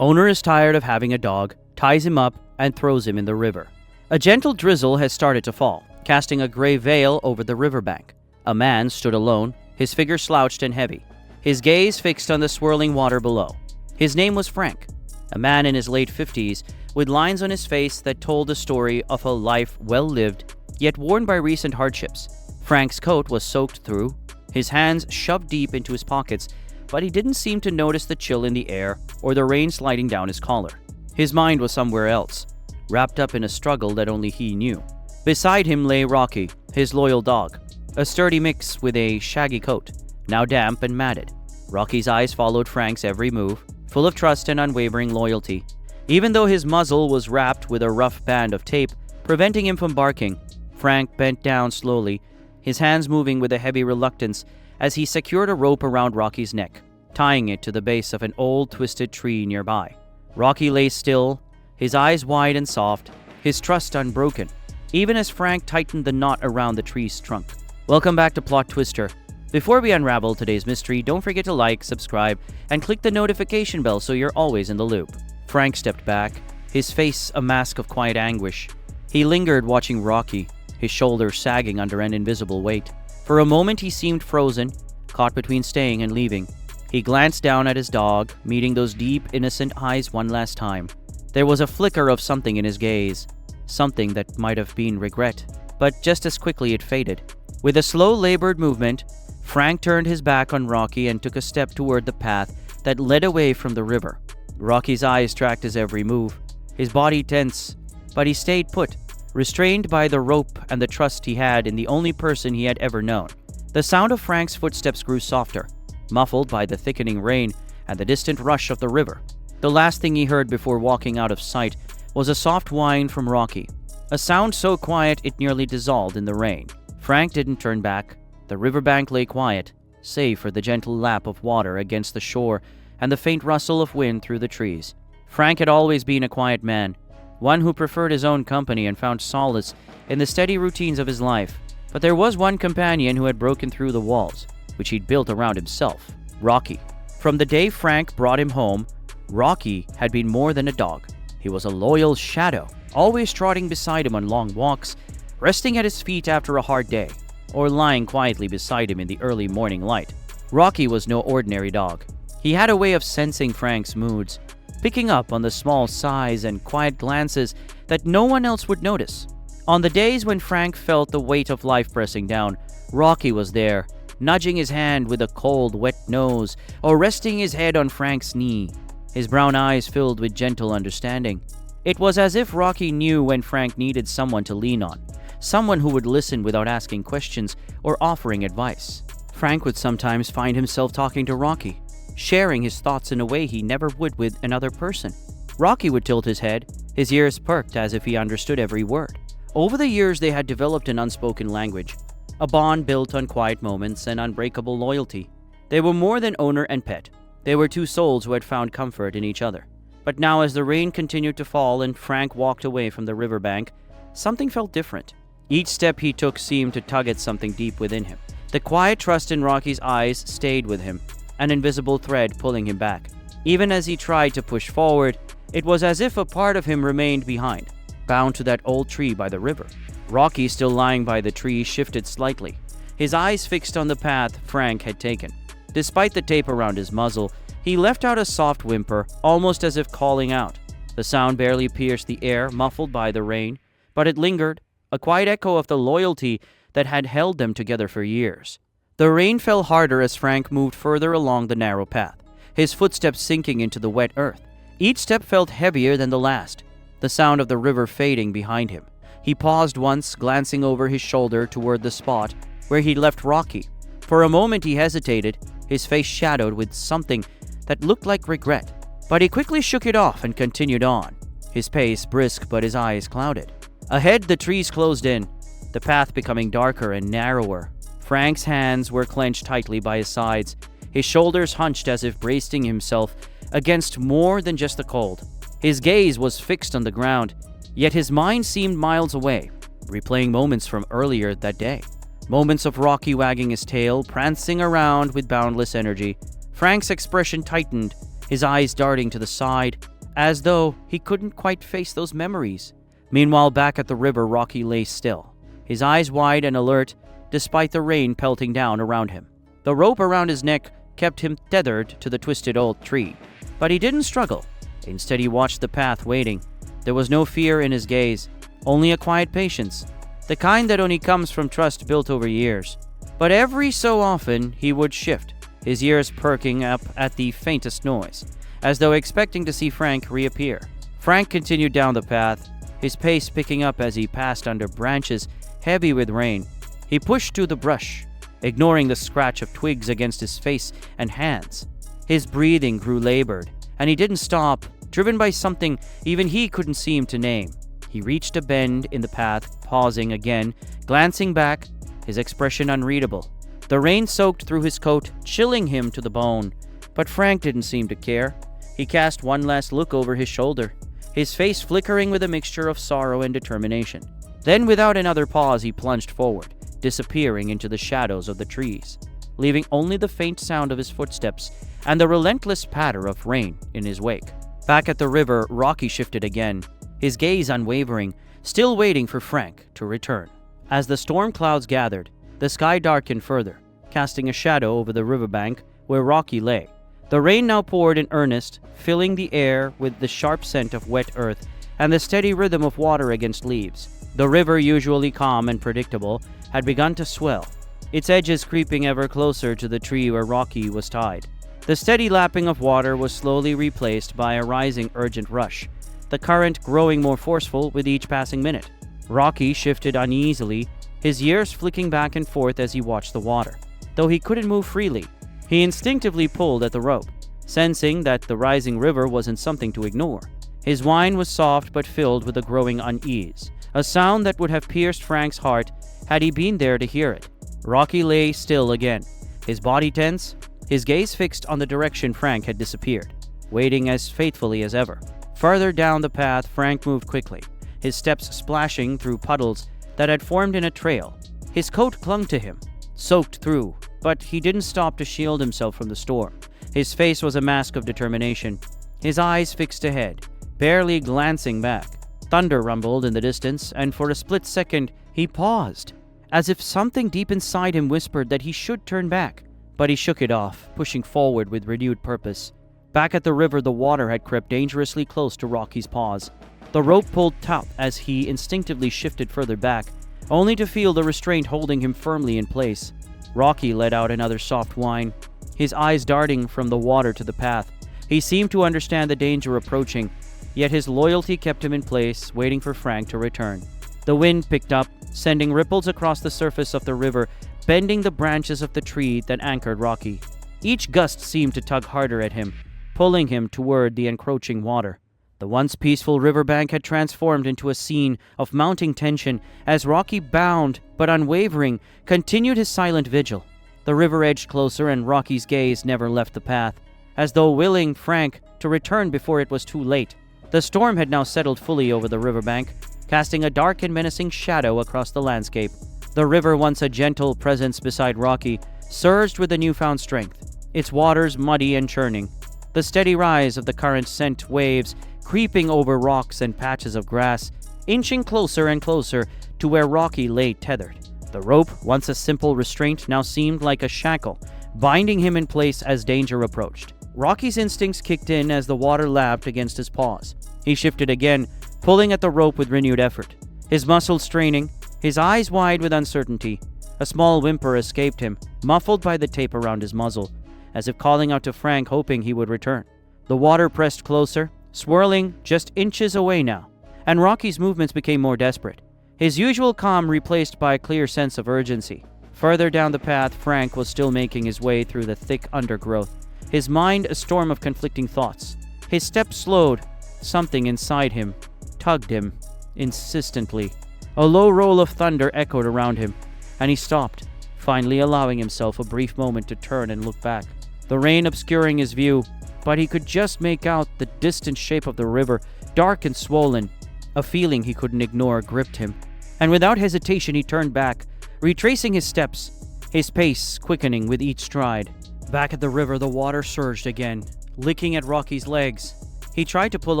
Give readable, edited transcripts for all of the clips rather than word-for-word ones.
Owner is tired of having a dog, ties him up, and throws him in the river. A gentle drizzle has started to fall, casting a gray veil over the riverbank. A man stood alone, his figure slouched and heavy, his gaze fixed on the swirling water below. His name was Frank, a man in his late 50s with lines on his face that told the story of a life well lived, yet worn by recent hardships. Frank's coat was soaked through, his hands shoved deep into his pockets, but he didn't seem to notice the chill in the air or the rain sliding down his collar. His mind was somewhere else, wrapped up in a struggle that only he knew. Beside him lay Rocky, his loyal dog, a sturdy mix with a shaggy coat, now damp and matted. Rocky's eyes followed Frank's every move, full of trust and unwavering loyalty. Even though his muzzle was wrapped with a rough band of tape, preventing him from barking, Frank bent down slowly, his hands moving with a heavy reluctance as he secured a rope around Rocky's neck, tying it to the base of an old twisted tree nearby. Rocky lay still, his eyes wide and soft, his trust unbroken, even as Frank tightened the knot around the tree's trunk. Welcome back to PlotTwister. Before we unravel today's mystery, don't forget to like, subscribe, and click the notification bell so you're always in the loop. Frank stepped back, his face a mask of quiet anguish. He lingered watching Rocky, his shoulders sagging under an invisible weight. For a moment he seemed frozen, caught between staying and leaving. He glanced down at his dog, meeting those deep, innocent eyes one last time. There was a flicker of something in his gaze, something that might have been regret, but just as quickly it faded. With a slow, labored movement, Frank turned his back on Rocky and took a step toward the path that led away from the river. Rocky's eyes tracked his every move, his body tense, but he stayed put, restrained by the rope and the trust he had in the only person he had ever known. The sound of Frank's footsteps grew softer, muffled by the thickening rain and the distant rush of the river. The last thing he heard before walking out of sight was a soft whine from Rocky, a sound so quiet it nearly dissolved in the rain. Frank didn't turn back. The riverbank lay quiet, save for the gentle lap of water against the shore and the faint rustle of wind through the trees. Frank had always been a quiet man, one who preferred his own company and found solace in the steady routines of his life. But there was one companion who had broken through the walls, which he'd built around himself, Rocky. From the day Frank brought him home, Rocky had been more than a dog. He was a loyal shadow, always trotting beside him on long walks, resting at his feet after a hard day, or lying quietly beside him in the early morning light. Rocky was no ordinary dog. He had a way of sensing Frank's moods, picking up on the small sighs and quiet glances that no one else would notice. On the days when Frank felt the weight of life pressing down, Rocky was there, nudging his hand with a cold, wet nose, or resting his head on Frank's knee, his brown eyes filled with gentle understanding. It was as if Rocky knew when Frank needed someone to lean on, someone who would listen without asking questions or offering advice. Frank would sometimes find himself talking to Rocky, sharing his thoughts in a way he never would with another person. Rocky would tilt his head, his ears perked as if he understood every word. Over the years, they had developed an unspoken language, a bond built on quiet moments and unbreakable loyalty. They were more than owner and pet. They were two souls who had found comfort in each other. But now, as the rain continued to fall and Frank walked away from the riverbank, something felt different. Each step he took seemed to tug at something deep within him. The quiet trust in Rocky's eyes stayed with him, an invisible thread pulling him back. Even as he tried to push forward, it was as if a part of him remained behind, bound to that old tree by the river. Rocky, still lying by the tree, shifted slightly, his eyes fixed on the path Frank had taken. Despite the tape around his muzzle, he left out a soft whimper, almost as if calling out. The sound barely pierced the air, muffled by the rain, but it lingered, a quiet echo of the loyalty that had held them together for years. The rain fell harder as Frank moved further along the narrow path, his footsteps sinking into the wet earth. Each step felt heavier than the last, the sound of the river fading behind him. He paused once, glancing over his shoulder toward the spot where he'd left Rocky. For a moment he hesitated, his face shadowed with something that looked like regret. But he quickly shook it off and continued on, his pace brisk but his eyes clouded. Ahead, the trees closed in, the path becoming darker and narrower. Frank's hands were clenched tightly by his sides, his shoulders hunched as if bracing himself against more than just the cold. His gaze was fixed on the ground, yet his mind seemed miles away, replaying moments from earlier that day. Moments of Rocky wagging his tail, prancing around with boundless energy. Frank's expression tightened, his eyes darting to the side, as though he couldn't quite face those memories. Meanwhile, back at the river, Rocky lay still, his eyes wide and alert, despite the rain pelting down around him. The rope around his neck kept him tethered to the twisted old tree, but he didn't struggle. Instead, he watched the path, waiting. There was no fear in his gaze, only a quiet patience, the kind that only comes from trust built over years. But every so often, he would shift, his ears perking up at the faintest noise, as though expecting to see Frank reappear. Frank continued down the path, his pace picking up as he passed under branches heavy with rain. He pushed through the brush, ignoring the scratch of twigs against his face and hands. His breathing grew labored, and he didn't stop, driven by something even he couldn't seem to name. He reached a bend in the path, pausing again, glancing back, his expression unreadable. The rain soaked through his coat, chilling him to the bone. But Frank didn't seem to care. He cast one last look over his shoulder, his face flickering with a mixture of sorrow and determination. Then, without another pause, he plunged forward, disappearing into the shadows of the trees, leaving only the faint sound of his footsteps and the relentless patter of rain in his wake. Back at the river, Rocky shifted again, his gaze unwavering, still waiting for Frank to return. As the storm clouds gathered, the sky darkened further, casting a shadow over the riverbank where Rocky lay. The rain now poured in earnest, filling the air with the sharp scent of wet earth and the steady rhythm of water against leaves. The river, usually calm and predictable, had begun to swell, its edges creeping ever closer to the tree where Rocky was tied. The steady lapping of water was slowly replaced by a rising urgent rush, the current growing more forceful with each passing minute. Rocky shifted uneasily, his ears flicking back and forth as he watched the water. Though he couldn't move freely, he instinctively pulled at the rope, sensing that the rising river wasn't something to ignore. His whine was soft but filled with a growing unease, a sound that would have pierced Frank's heart had he been there to hear it. Rocky lay still again, his body tense, his gaze fixed on the direction Frank had disappeared, waiting as faithfully as ever. Further down the path, Frank moved quickly, his steps splashing through puddles that had formed in a trail. His coat clung to him, soaked through, but he didn't stop to shield himself from the storm. His face was a mask of determination, his eyes fixed ahead, barely glancing back. Thunder rumbled in the distance, and for a split second, he paused, as if something deep inside him whispered that he should turn back. But he shook it off, pushing forward with renewed purpose. Back at the river, the water had crept dangerously close to Rocky's paws. The rope pulled taut as he instinctively shifted further back, only to feel the restraint holding him firmly in place. Rocky let out another soft whine, his eyes darting from the water to the path. He seemed to understand the danger approaching, yet his loyalty kept him in place, waiting for Frank to return. The wind picked up, sending ripples across the surface of the river, bending the branches of the tree that anchored Rocky. Each gust seemed to tug harder at him, pulling him toward the encroaching water. The once peaceful riverbank had transformed into a scene of mounting tension as Rocky, bound but unwavering, continued his silent vigil. The river edged closer, and Rocky's gaze never left the path, as though willing Frank to return before it was too late. The storm had now settled fully over the riverbank, casting a dark and menacing shadow across the landscape. The river, once a gentle presence beside Rocky, surged with a newfound strength, its waters muddy and churning. The steady rise of the current sent waves creeping over rocks and patches of grass, inching closer and closer to where Rocky lay tethered. The rope, once a simple restraint, now seemed like a shackle, binding him in place as danger approached. Rocky's instincts kicked in as the water lapped against his paws. He shifted again, pulling at the rope with renewed effort, his muscles straining, his eyes wide with uncertainty. A small whimper escaped him, muffled by the tape around his muzzle, as if calling out to Frank, hoping he would return. The water pressed closer, swirling just inches away now, and Rocky's movements became more desperate, his usual calm replaced by a clear sense of urgency. Further down the path, Frank was still making his way through the thick undergrowth, his mind a storm of conflicting thoughts. His steps slowed. Something inside him tugged him insistently. A low roll of thunder echoed around him, and he stopped, finally allowing himself a brief moment to turn and look back. The rain obscuring his view, but he could just make out the distant shape of the river, dark and swollen. A feeling he couldn't ignore gripped him, and without hesitation he turned back, retracing his steps, his pace quickening with each stride. Back at the river, the water surged again, licking at Rocky's legs, He tried to pull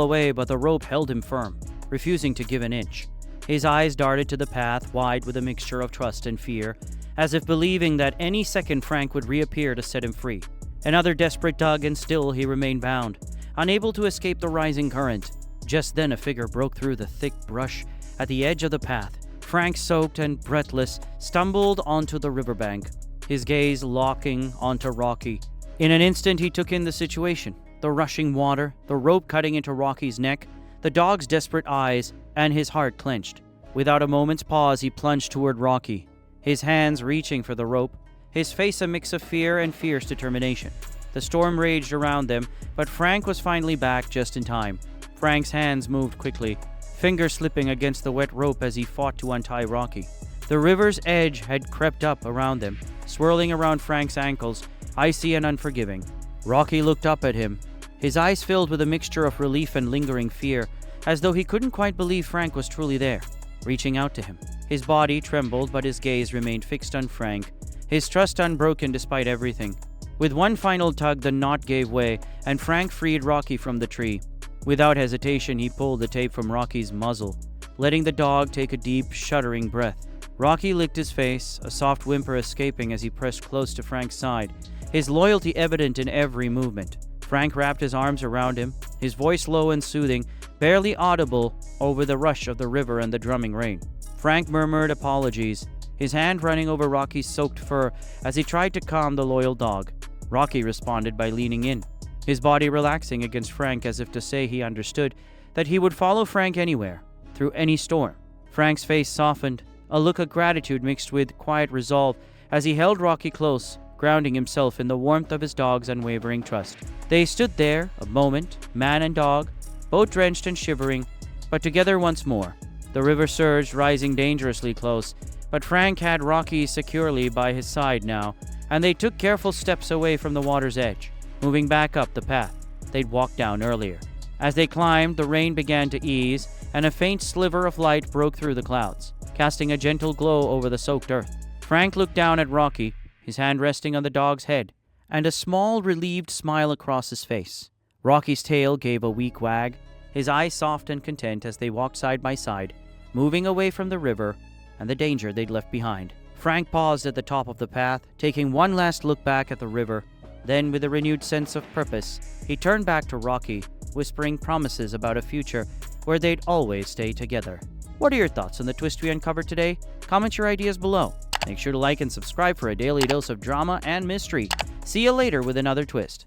away, but the rope held him firm, refusing to give an inch. His eyes darted to the path, wide with a mixture of trust and fear, as if believing that any second Frank would reappear to set him free. Another desperate tug, and still he remained bound, unable to escape the rising current. Just then a figure broke through the thick brush at the edge of the path. Frank, soaked and breathless, stumbled onto the riverbank, his gaze locking onto Rocky. In an instant he took in the situation. The rushing water, the rope cutting into Rocky's neck, the dog's desperate eyes, and his heart clenched. Without a moment's pause, he plunged toward Rocky, his hands reaching for the rope, his face a mix of fear and fierce determination. The storm raged around them, but Frank was finally back just in time. Frank's hands moved quickly, fingers slipping against the wet rope as he fought to untie Rocky. The river's edge had crept up around them, swirling around Frank's ankles, icy and unforgiving. Rocky looked up at him, his eyes filled with a mixture of relief and lingering fear, as though he couldn't quite believe Frank was truly there, reaching out to him. His body trembled, but his gaze remained fixed on Frank, his trust unbroken despite everything. With one final tug, the knot gave way, and Frank freed Rocky from the tree. Without hesitation, he pulled the tape from Rocky's muzzle, letting the dog take a deep, shuddering breath. Rocky licked his face, a soft whimper escaping as he pressed close to Frank's side, his loyalty evident in every movement. Frank wrapped his arms around him, his voice low and soothing, barely audible over the rush of the river and the drumming rain. Frank murmured apologies, his hand running over Rocky's soaked fur as he tried to calm the loyal dog. Rocky responded by leaning in, his body relaxing against Frank as if to say he understood that he would follow Frank anywhere, through any storm. Frank's face softened, a look of gratitude mixed with quiet resolve as he held Rocky close, grounding himself in the warmth of his dog's unwavering trust. They stood there a moment, man and dog, both drenched and shivering, but together once more. The river surged, rising dangerously close, but Frank had Rocky securely by his side now, and they took careful steps away from the water's edge, moving back up the path they'd walked down earlier. As they climbed, the rain began to ease, and a faint sliver of light broke through the clouds, casting a gentle glow over the soaked earth. Frank looked down at Rocky, his hand resting on the dog's head, and a small, relieved smile across his face. Rocky's tail gave a weak wag, his eyes soft and content as they walked side by side, moving away from the river and the danger they'd left behind. Frank paused at the top of the path, taking one last look back at the river. Then, with a renewed sense of purpose, he turned back to Rocky, whispering promises about a future where they'd always stay together. What are your thoughts on the twist we uncovered today? Comment your ideas below. Make sure to like and subscribe for a daily dose of drama and mystery. See you later with another twist.